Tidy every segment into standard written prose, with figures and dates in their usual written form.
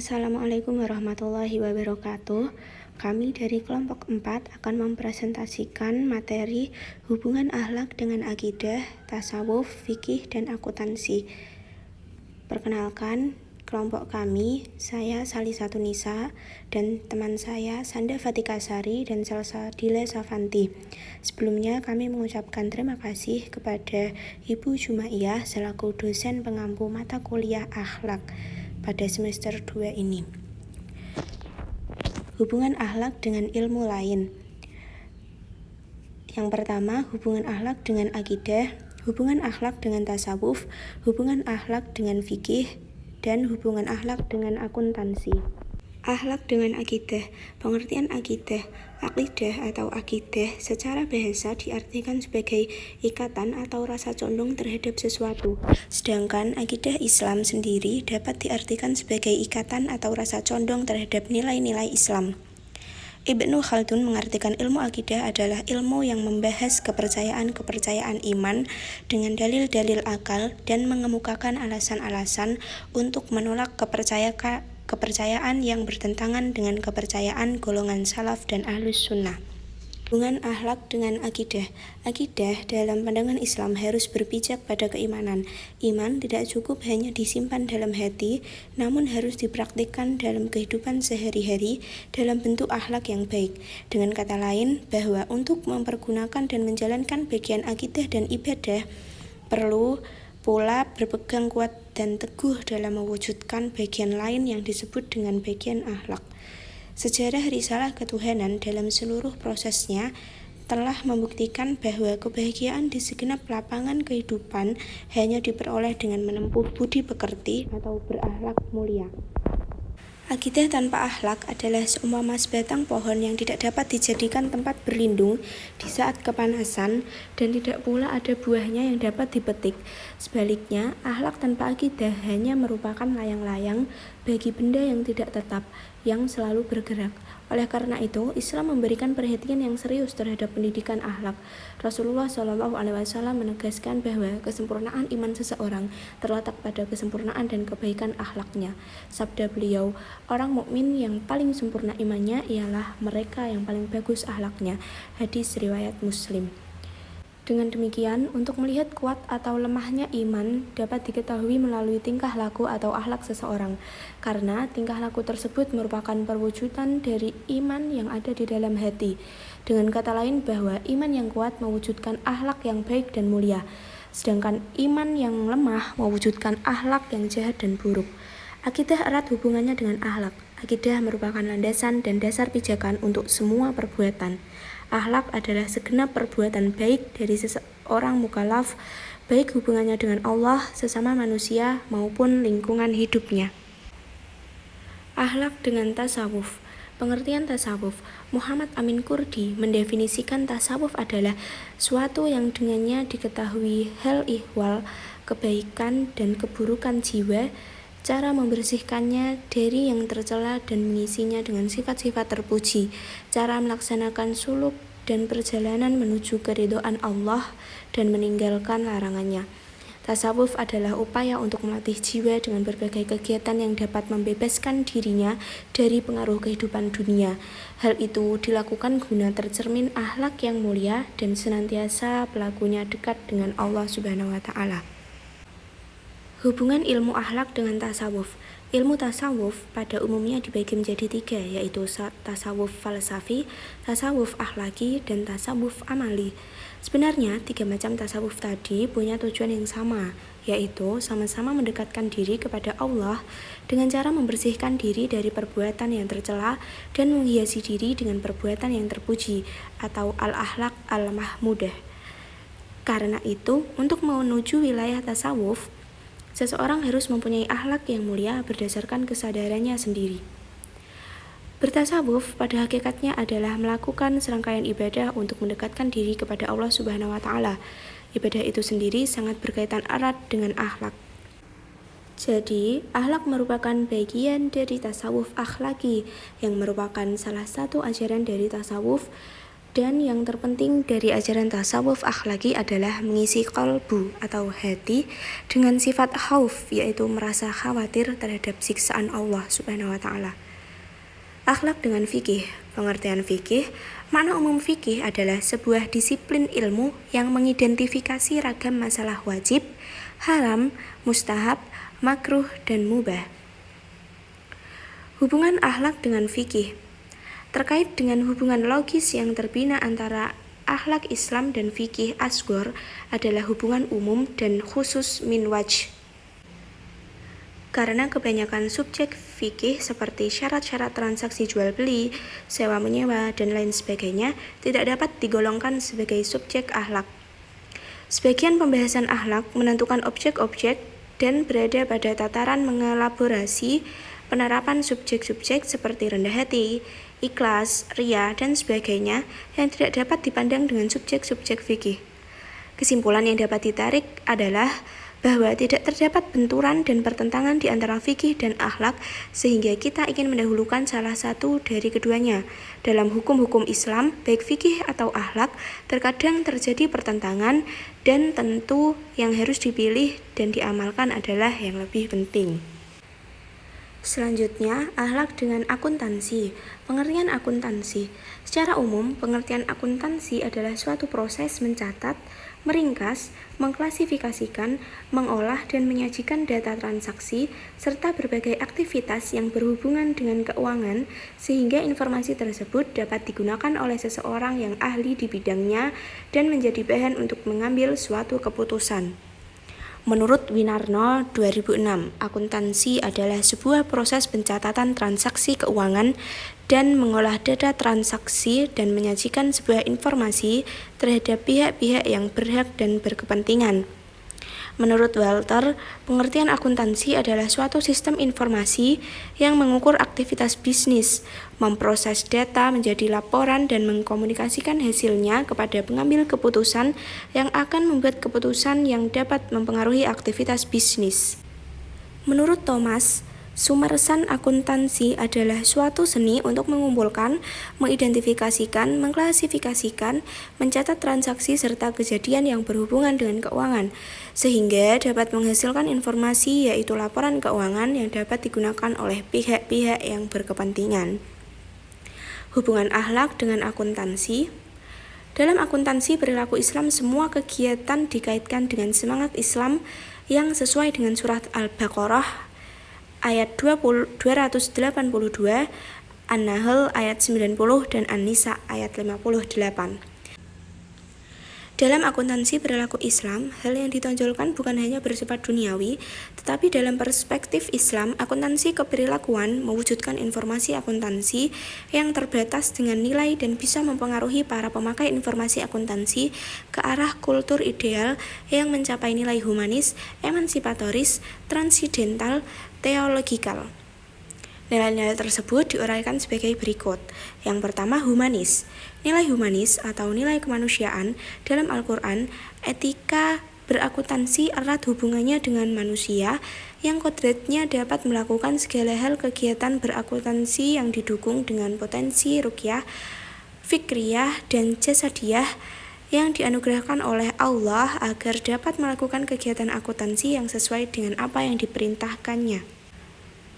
Assalamualaikum warahmatullahi wabarakatuh. Kami dari kelompok 4 akan mempresentasikan materi hubungan akhlak dengan akidah, tasawuf, fikih, dan akuntansi. Perkenalkan, kelompok kami, saya Salisatu Nisa, dan teman saya Sanda Fatika Sari dan Salsadila Safanti. Sebelumnya kami mengucapkan terima kasih kepada Ibu Jumaiyah selaku dosen pengampu mata kuliah akhlak pada semester 2 ini. Hubungan akhlak dengan ilmu lain. Yang pertama, hubungan akhlak dengan akidah, hubungan akhlak dengan tasawuf, hubungan akhlak dengan fikih, dan hubungan akhlak dengan akuntansi. Akhlak dengan akidah. Pengertian akidah atau akidah secara bahasa diartikan sebagai ikatan atau rasa condong terhadap sesuatu. Sedangkan akidah Islam sendiri dapat diartikan sebagai ikatan atau rasa condong terhadap nilai-nilai Islam. Ibnu Khaldun mengartikan ilmu akidah adalah ilmu yang membahas kepercayaan iman dengan dalil-dalil akal dan mengemukakan alasan-alasan untuk menolak kepercayaan yang bertentangan dengan kepercayaan golongan salaf dan ahlus sunnah. Hubungan akhlak dengan akidah. Akidah dalam pandangan Islam harus berpijak pada keimanan. Iman tidak cukup hanya disimpan dalam hati, namun harus dipraktikkan dalam kehidupan sehari-hari dalam bentuk akhlak yang baik. Dengan kata lain, bahwa untuk mempergunakan dan menjalankan bagian akidah dan ibadah, perlu pula berpegang kuat dan teguh dalam mewujudkan bagian lain yang disebut dengan bagian akhlak. Sejarah risalah ketuhanan dalam seluruh prosesnya telah membuktikan bahwa kebahagiaan di segenap lapangan kehidupan hanya diperoleh dengan menempuh budi pekerti atau berakhlak mulia. Akidah tanpa akhlak adalah seumpama sebatang pohon yang tidak dapat dijadikan tempat berlindung di saat kepanasan dan tidak pula ada buahnya yang dapat dipetik. Sebaliknya, akhlak tanpa akidah hanya merupakan layang-layang bagi benda yang tidak tetap, yang selalu bergerak. Oleh karena itu, Islam memberikan perhatian yang serius terhadap pendidikan akhlak. Rasulullah SAW menegaskan bahwa kesempurnaan iman seseorang terletak pada kesempurnaan dan kebaikan akhlaknya. Sabda beliau, orang mukmin yang paling sempurna imannya ialah mereka yang paling bagus akhlaknya. Hadis riwayat Muslim. Dengan demikian, untuk melihat kuat atau lemahnya iman dapat diketahui melalui tingkah laku atau akhlak seseorang, karena tingkah laku tersebut merupakan perwujudan dari iman yang ada di dalam hati. Dengan kata lain, bahwa iman yang kuat mewujudkan akhlak yang baik dan mulia, sedangkan iman yang lemah mewujudkan akhlak yang jahat dan buruk. Akidah erat hubungannya dengan akhlak. Akidah merupakan landasan dan dasar pijakan untuk semua perbuatan. Akhlak adalah segenap perbuatan baik dari seseorang mukallaf, baik hubungannya dengan Allah, sesama manusia, maupun lingkungan hidupnya. Akhlak dengan tasawuf. Pengertian tasawuf. Muhammad Amin Kurdi mendefinisikan tasawuf adalah suatu yang dengannya diketahui hal ihwal, kebaikan dan keburukan jiwa, cara membersihkannya dari yang tercela dan mengisinya dengan sifat-sifat terpuji, cara melaksanakan suluk dan perjalanan menuju keridhaan Allah dan meninggalkan larangannya. Tasawuf adalah upaya untuk melatih jiwa dengan berbagai kegiatan yang dapat membebaskan dirinya dari pengaruh kehidupan dunia. Hal itu dilakukan guna tercermin akhlak yang mulia dan senantiasa pelakunya dekat dengan Allah Subhanahu wa Ta'ala. Hubungan ilmu akhlak dengan tasawuf. Ilmu tasawuf pada umumnya dibagi menjadi 3, yaitu tasawuf falsafi, tasawuf akhlaki, dan tasawuf amali. Sebenarnya 3 macam tasawuf tadi punya tujuan yang sama, yaitu sama-sama mendekatkan diri kepada Allah dengan cara membersihkan diri dari perbuatan yang tercela dan menghiasi diri dengan perbuatan yang terpuji atau al-akhlak al-mahmudah. Karena itu, untuk menuju wilayah tasawuf, seseorang harus mempunyai akhlak yang mulia berdasarkan kesadarannya sendiri. Bertasawuf pada hakikatnya adalah melakukan serangkaian ibadah untuk mendekatkan diri kepada Allah Subhanahu wa Ta'ala. Ibadah itu sendiri sangat berkaitan erat dengan akhlak. Jadi, akhlak merupakan bagian dari tasawuf akhlaki yang merupakan salah satu ajaran dari tasawuf Dan yang terpenting dari ajaran tasawuf akhlaki adalah mengisi qalbu atau hati dengan sifat khauf, yaitu merasa khawatir terhadap siksaan Allah Subhanahu wa taala. Akhlak dengan fikih. Pengertian fikih, makna umum fikih adalah sebuah disiplin ilmu yang mengidentifikasi ragam masalah wajib, haram, mustahab, makruh, dan mubah. Hubungan akhlak dengan fikih. Terkait dengan hubungan logis yang terbina antara akhlak Islam dan fikih asghar adalah hubungan umum dan khusus min wajh. Karena kebanyakan subjek fikih seperti syarat-syarat transaksi jual beli, sewa menyewa, dan lain sebagainya tidak dapat digolongkan sebagai subjek akhlak. Sebagian pembahasan akhlak menentukan objek-objek dan berada pada tataran mengelaborasi penerapan subjek-subjek seperti rendah hati, ikhlas, ria, dan sebagainya yang tidak dapat dipandang dengan subjek-subjek fikih. Kesimpulan yang dapat ditarik adalah bahwa tidak terdapat benturan dan pertentangan di antara fikih dan akhlak sehingga kita ingin mendahulukan salah satu dari keduanya. Dalam hukum-hukum Islam, baik fikih atau akhlak, terkadang terjadi pertentangan dan tentu yang harus dipilih dan diamalkan adalah yang lebih penting. Selanjutnya, akhlak dengan akuntansi. Pengertian akuntansi. Secara umum, pengertian akuntansi adalah suatu proses mencatat, meringkas, mengklasifikasikan, mengolah, dan menyajikan data transaksi, serta berbagai aktivitas yang berhubungan dengan keuangan, sehingga informasi tersebut dapat digunakan oleh seseorang yang ahli di bidangnya dan menjadi bahan untuk mengambil suatu keputusan. Menurut Winarno 2006, akuntansi adalah sebuah proses pencatatan transaksi keuangan dan mengolah data transaksi dan menyajikan sebuah informasi terhadap pihak-pihak yang berhak dan berkepentingan. Menurut Walter, pengertian akuntansi adalah suatu sistem informasi yang mengukur aktivitas bisnis, memproses data menjadi laporan dan mengkomunikasikan hasilnya kepada pengambil keputusan yang akan membuat keputusan yang dapat mempengaruhi aktivitas bisnis. Menurut Thomas, sumersan akuntansi adalah suatu seni untuk mengumpulkan, mengidentifikasikan, mengklasifikasikan, mencatat transaksi serta kejadian yang berhubungan dengan keuangan, sehingga dapat menghasilkan informasi yaitu laporan keuangan yang dapat digunakan oleh pihak-pihak yang berkepentingan. Hubungan akhlak dengan akuntansi. Dalam akuntansi perilaku Islam, semua kegiatan dikaitkan dengan semangat Islam yang sesuai dengan surat Al-Baqarah ayat 282, An-Nahl ayat 90, dan An-Nisa ayat 58. Dalam akuntansi perilaku Islam, hal yang ditonjolkan bukan hanya bersifat duniawi, tetapi dalam perspektif Islam, akuntansi keperilakuan mewujudkan informasi akuntansi yang terbatas dengan nilai dan bisa mempengaruhi para pemakai informasi akuntansi ke arah kultur ideal yang mencapai nilai humanis, emansipatoris, transidental, teologikal. Nilai-nilai tersebut diuraikan sebagai berikut. Yang pertama, humanis. Nilai humanis atau nilai kemanusiaan dalam Al-Quran, etika berakuntansi erat hubungannya dengan manusia yang kodratnya dapat melakukan segala hal kegiatan berakuntansi yang didukung dengan potensi ruqyah, fikriyah, dan jasadiyah yang dianugerahkan oleh Allah agar dapat melakukan kegiatan akuntansi yang sesuai dengan apa yang diperintahkannya.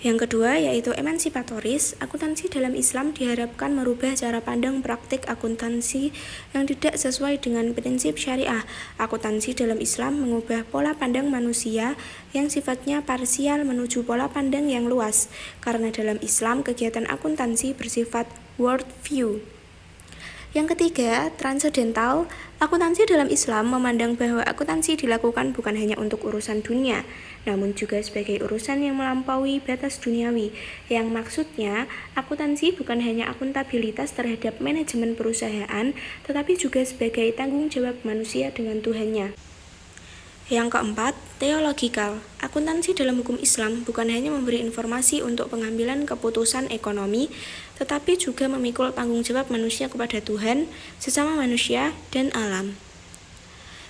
Yang kedua yaitu emansipatoris. Akuntansi dalam Islam diharapkan merubah cara pandang praktik akuntansi yang tidak sesuai dengan prinsip syariah. Akuntansi dalam Islam mengubah pola pandang manusia yang sifatnya parsial menuju pola pandang yang luas, karena dalam Islam kegiatan akuntansi bersifat world view. Yang ketiga, transendental. Akuntansi dalam Islam memandang bahwa akuntansi dilakukan bukan hanya untuk urusan dunia, namun juga sebagai urusan yang melampaui batas duniawi, yang maksudnya akuntansi bukan hanya akuntabilitas terhadap manajemen perusahaan, tetapi juga sebagai tanggung jawab manusia dengan Tuhannya. Yang keempat, teologikal. Akuntansi dalam hukum Islam bukan hanya memberi informasi untuk pengambilan keputusan ekonomi, tetapi juga memikul tanggung jawab manusia kepada Tuhan, sesama manusia, dan alam.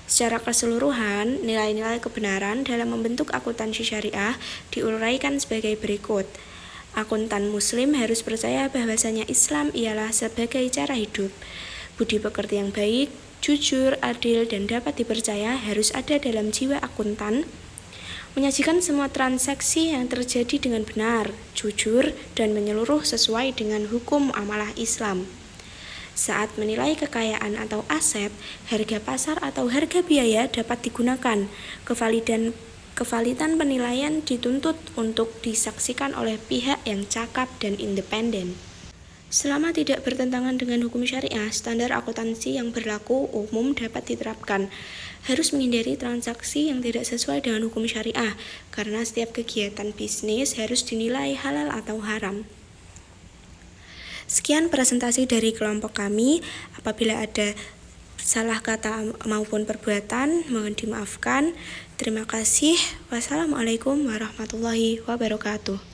Secara keseluruhan, nilai-nilai kebenaran dalam membentuk akuntansi syariah diuraikan sebagai berikut. Akuntan Muslim harus percaya bahwasanya Islam ialah sebagai cara hidup. Budi pekerti yang baik, jujur, adil, dan dapat dipercaya harus ada dalam jiwa akuntan. Menyajikan semua transaksi yang terjadi dengan benar, jujur, dan menyeluruh sesuai dengan hukum muamalah Islam. Saat menilai kekayaan atau aset, harga pasar atau harga biaya dapat digunakan. Kevalidan penilaian dituntut untuk disaksikan oleh pihak yang cakap dan independen. Selama tidak bertentangan dengan hukum syariah, standar akuntansi yang berlaku umum dapat diterapkan. Harus menghindari transaksi yang tidak sesuai dengan hukum syariah, karena setiap kegiatan bisnis harus dinilai halal atau haram. Sekian presentasi dari kelompok kami. Apabila ada salah kata maupun perbuatan, mohon dimaafkan. Terima kasih. Wassalamualaikum warahmatullahi wabarakatuh.